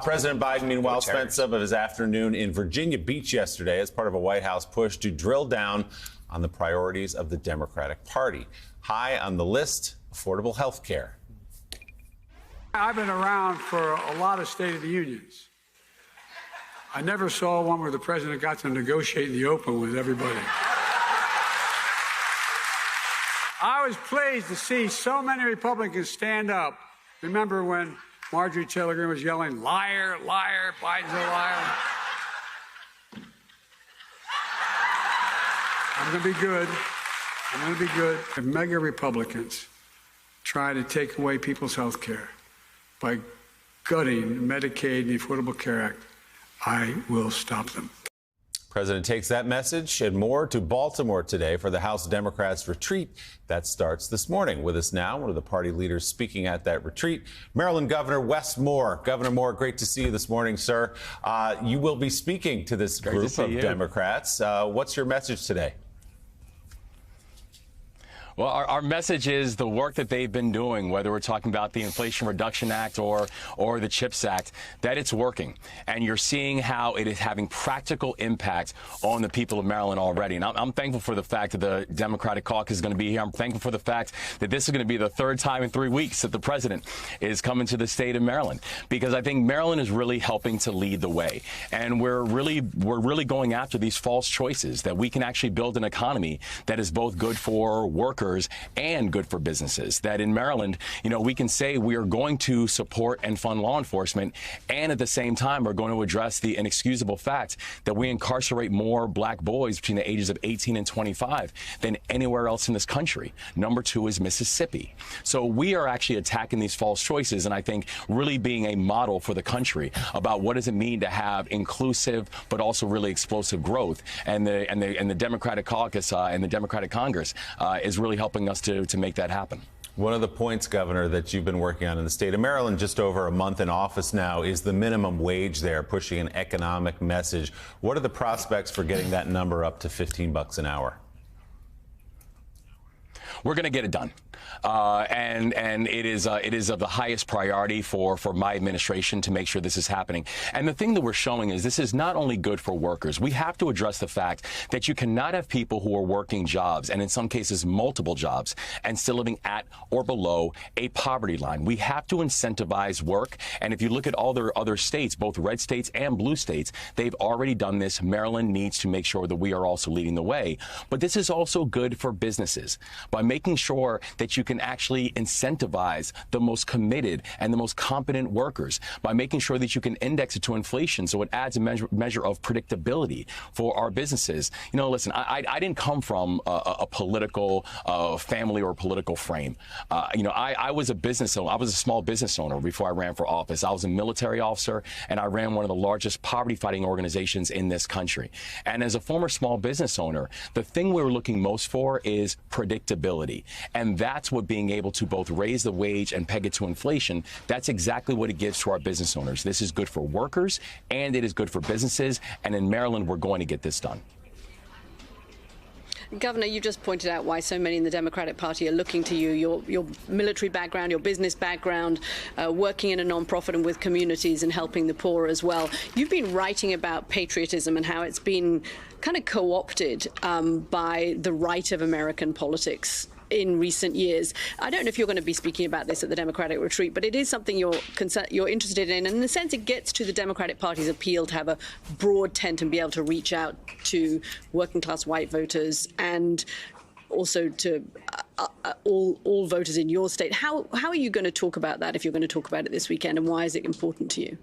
President Biden, meanwhile, spent some of his afternoon in Virginia Beach yesterday as part of a White House push to drill down on the priorities of the Democratic Party. High on the list, affordable health care. I've been around for a lot of State of the Unions. I never saw one where the president got to negotiate in the open with everybody. I was pleased to see so many Republicans stand up. Remember when Marjorie Taylor Greene was yelling, liar, liar, Biden's a liar? I'm going to be good. I'm going to be good. If mega Republicans try to take away people's health care by gutting Medicaid and the Affordable Care Act, I will stop them. President takes that message and more to Baltimore today for the House Democrats retreat that starts this morning. With us now, one of the party leaders speaking at that retreat, Maryland Governor Wes Moore. Governor Moore, great to see you this morning, sir. You will be speaking to this group of Democrats. What's your message today? Well, our message is the work that they've been doing, whether we're talking about the Inflation Reduction Act or the CHIPS Act, that it's working. And you're seeing how it is having practical impact on the people of Maryland already. And I'm thankful for the fact that the Democratic caucus is going to be here. I'm thankful for the fact that this is going to be the third time in 3 weeks that the president is coming to the state of Maryland, because I think Maryland is really helping to lead the way. And we're really going after these false choices that we can actually build an economy that is both good for workers and good for businesses. That in Maryland, we can say we are going to support and fund law enforcement, and at the same time, we're going to address the inexcusable fact that we incarcerate more black boys between the ages of 18 and 25 than anywhere else in this country. Number 2 is Mississippi. So we are actually attacking these false choices, and I think really being a model for the country about what does it mean to have inclusive but also really explosive growth. And the Democratic caucus and the Democratic Congress is really helping us to make that happen. One of the points, Governor, that you've been working on in the state of Maryland, just over a month in office now, is the minimum wage there, pushing an economic message. What are the prospects for getting that number up to $15 an hour? We're going to get it done. And it is of the highest priority for my administration to make sure this is happening. And the thing that we're showing is this is not only good for workers. We have to address the fact that you cannot have people who are working jobs, and in some cases multiple jobs, and still living at or below a poverty line. We have to incentivize work. And if you look at all their other states, both red states and blue states, they've already done this. Maryland needs to make sure that we are also leading the way. But this is also good for businesses by making sure that you can actually incentivize the most committed and the most competent workers, by making sure that you can index it to inflation so it adds a measure of predictability for our businesses. Listen, I didn't come from a political family or political frame. I was a business owner. I was a small business owner before I ran for office. I was a military officer, and I ran one of the largest poverty-fighting organizations in this country. And as a former small business owner, the thing we were looking most for is predictability. And that's what being able to both raise the wage and peg it to inflation, that's exactly what it gives to our business owners. This is good for workers, and it is good for businesses. And in Maryland, we're going to get this done. Governor, you just pointed out why so many in the Democratic Party are looking to you, your military background, your business background, working in a nonprofit and with communities and helping the poor as well. You've been writing about patriotism and how it's been kind of co-opted by the right of American politics in recent years. I don't know if you're going to be speaking about this at the Democratic retreat, but it is something you're interested in. And in a sense, it gets to the Democratic Party's appeal to have a broad tent and be able to reach out to working class white voters and also to all voters in your state. How are you going to talk about that if you're going to talk about it this weekend, and why is it important to you?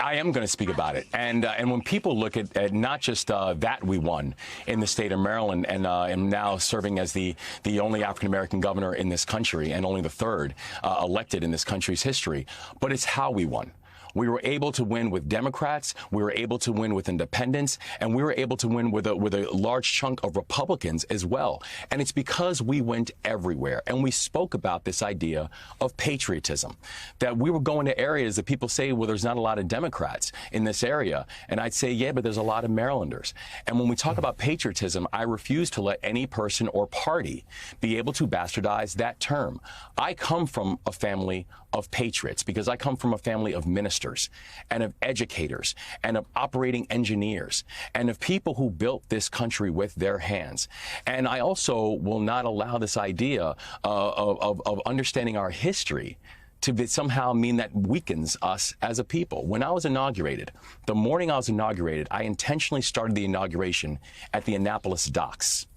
I am going to speak about it. And when people look at not just that we won in the state of Maryland, and am now serving as the only African-American governor in this country and only the third elected in this country's history, but it's how we won. We were able to win with Democrats, we were able to win with independents, and we were able to win with a large chunk of Republicans as well. And it's because we went everywhere. And we spoke about this idea of patriotism, that we were going to areas that people say, well, there's not a lot of Democrats in this area. And I'd say, yeah, but there's a lot of Marylanders. And when we talk about patriotism, I refuse to let any person or party be able to bastardize that term. I come from a family of patriots, because I come from a family of ministers and of educators and of operating engineers and of people who built this country with their hands. And I also will not allow this idea of understanding our history to somehow mean that weakens us as a people. When I was inaugurated, the morning I was inaugurated, I intentionally started the inauguration at the Annapolis docks.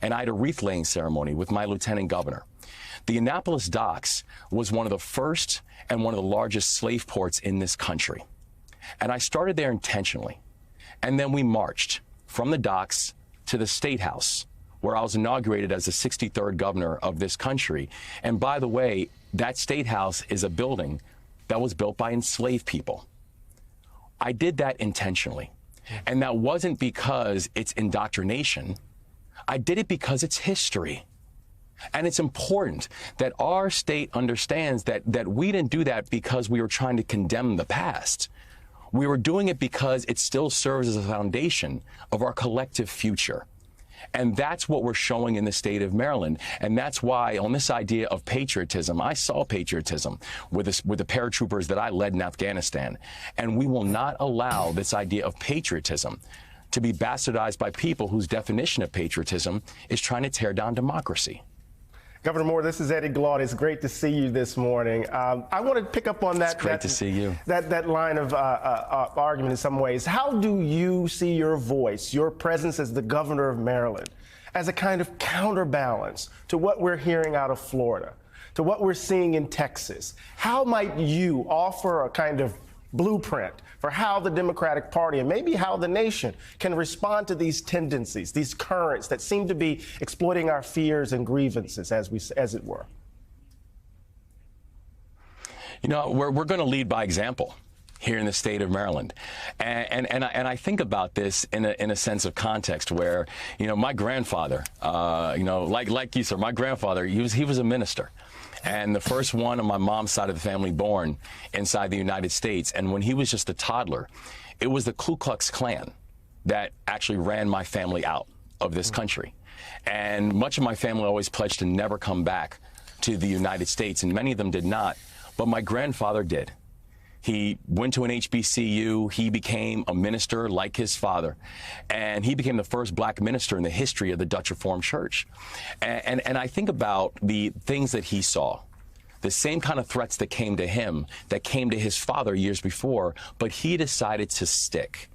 And I had a wreath-laying ceremony with my lieutenant governor. The Annapolis docks was one of the first and one of the largest slave ports in this country. And I started there intentionally. And then we marched from the docks to the State House, where I was inaugurated as the 63rd governor of this country. And by the way, that State House is a building that was built by enslaved people. I did that intentionally. And that wasn't because it's indoctrination. I did it because it's history. And it's important that our state understands that we didn't do that because we were trying to condemn the past. We were doing it because it still serves as a foundation of our collective future. And that's what we're showing in the state of Maryland. And that's why on this idea of patriotism, I saw patriotism with the paratroopers that I led in Afghanistan. And we will not allow this idea of patriotism to be bastardized by people whose definition of patriotism is trying to tear down democracy. Governor Moore, this is Eddie Glaude. It's great to see you this morning. I want to pick up on that. It's great to see you. That line of argument in some ways. How do you see your voice, your presence as the governor of Maryland, as a kind of counterbalance to what we're hearing out of Florida, to what we're seeing in Texas? How might you offer a kind of blueprint for how the Democratic Party and maybe how the nation can respond to these tendencies, these currents that seem to be exploiting our fears and grievances, as it were? You know, we're going to lead by example here in the state of Maryland. And I think about this in a sense of context where, you know, my grandfather, you know, like you, sir, my grandfather, he was a minister. And the first one on my mom's side of the family born inside the United States. And when he was just a toddler, it was the Ku Klux Klan that actually ran my family out of this country. And much of my family always pledged to never come back to the United States, and many of them did not. But my grandfather did. He went to an HBCU. He became a minister like his father. And he became the first black minister in the history of the Dutch Reformed Church. And I think about the things that he saw, the same kind of threats that came to him, that came to his father years before, but he decided to stick.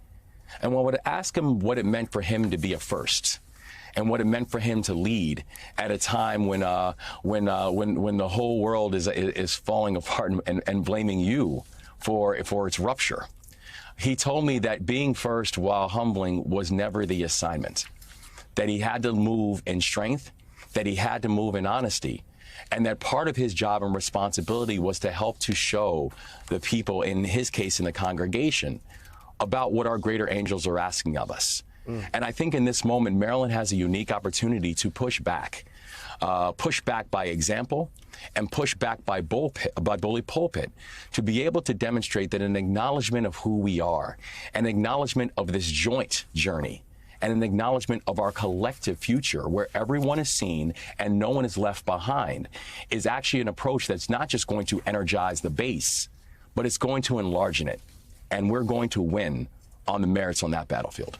And when I would ask him what it meant for him to be a first, and what it meant for him to lead at a time when the whole world is falling apart and blaming you for its rupture. He told me that being first while humbling was never the assignment, that he had to move in strength, that he had to move in honesty, and that part of his job and responsibility was to help to show the people, in his case in the congregation, about what our greater angels are asking of us. And I think in this moment, Maryland has a unique opportunity to push back by example, and push back by bully pulpit, to be able to demonstrate that an acknowledgement of who we are, an acknowledgement of this joint journey, and an acknowledgement of our collective future where everyone is seen and no one is left behind is actually an approach that's not just going to energize the base, but it's going to enlarge it. And we're going to win on the merits on that battlefield.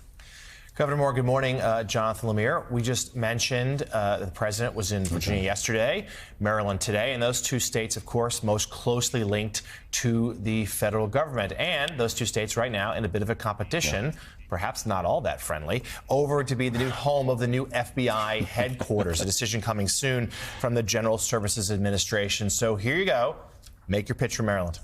Governor Moore, good morning. Jonathan Lemire. We just mentioned the president was in Virginia yesterday, Maryland today, and those two states, of course, most closely linked to the federal government. And those two states right now in a bit of a competition, perhaps not all that friendly, over to be the new home of the new FBI headquarters, a decision coming soon from the General Services Administration. So here you go. Make your pitch for Maryland.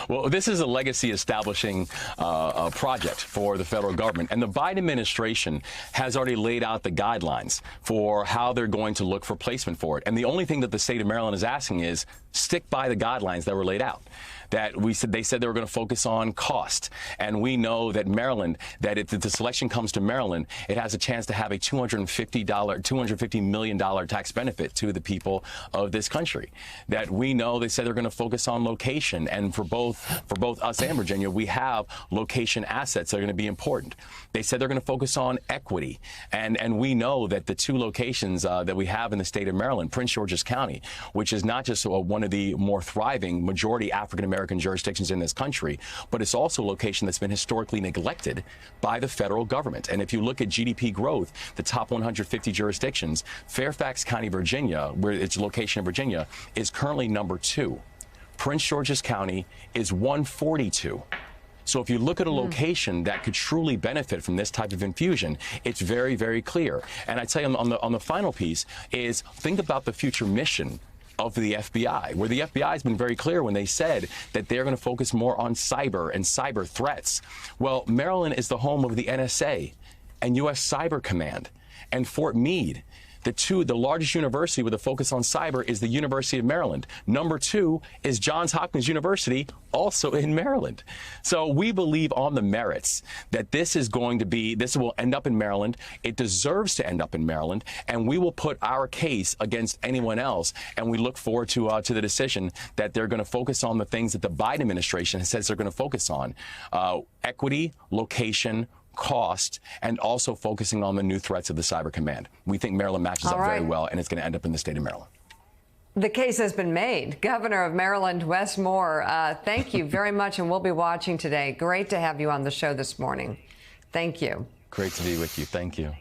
Well, this is a legacy establishing project for the federal government. And the Biden administration has already laid out the guidelines for how they're going to look for placement for it. And the only thing that the state of Maryland is asking is, stick by the guidelines that were laid out. They said they were going to focus on cost. And we know that Maryland, that if the selection comes to Maryland, it has a chance to have a $250 million tax benefit to the people of this country. That we know they said they're going to focus on location. And for both us and Virginia, we have location assets that are going to be important. They said they're going to focus on equity. And we know that the two locations that we have in the state of Maryland, Prince George's County, which is not just one of the more thriving majority African-American jurisdictions in this country, but it's also a location that's been historically neglected by the federal government. And if you look at GDP growth, the top 150 jurisdictions, Fairfax County, Virginia, where its location in Virginia, is currently number 2. Prince George's County is 142. So if you look at a location that could truly benefit from this type of infusion, it's very, very clear. And I'd say on the final piece is think about the future mission of the FBI, where the FBI has been very clear when they said that they're going to focus more on cyber and cyber threats. Well, Maryland is the home of the NSA and U.S. Cyber Command and Fort Meade. The largest university with a focus on cyber is the University of Maryland. Number 2 is Johns Hopkins University, also in Maryland. So we believe on the merits that this will end up in Maryland. It deserves to end up in Maryland, and we will put our case against anyone else. And we look forward to the decision that they're going to focus on the things that the Biden administration says they're going to focus on: equity, location, cost, and also focusing on the new threats of the Cyber Command. We think Maryland matches up very well, and it's going to end up in the state of Maryland. The case has been made. Governor of Maryland, Wes Moore, thank you very much, and we'll be watching today. Great to have you on the show this morning. Thank you. Great to be with you. Thank you.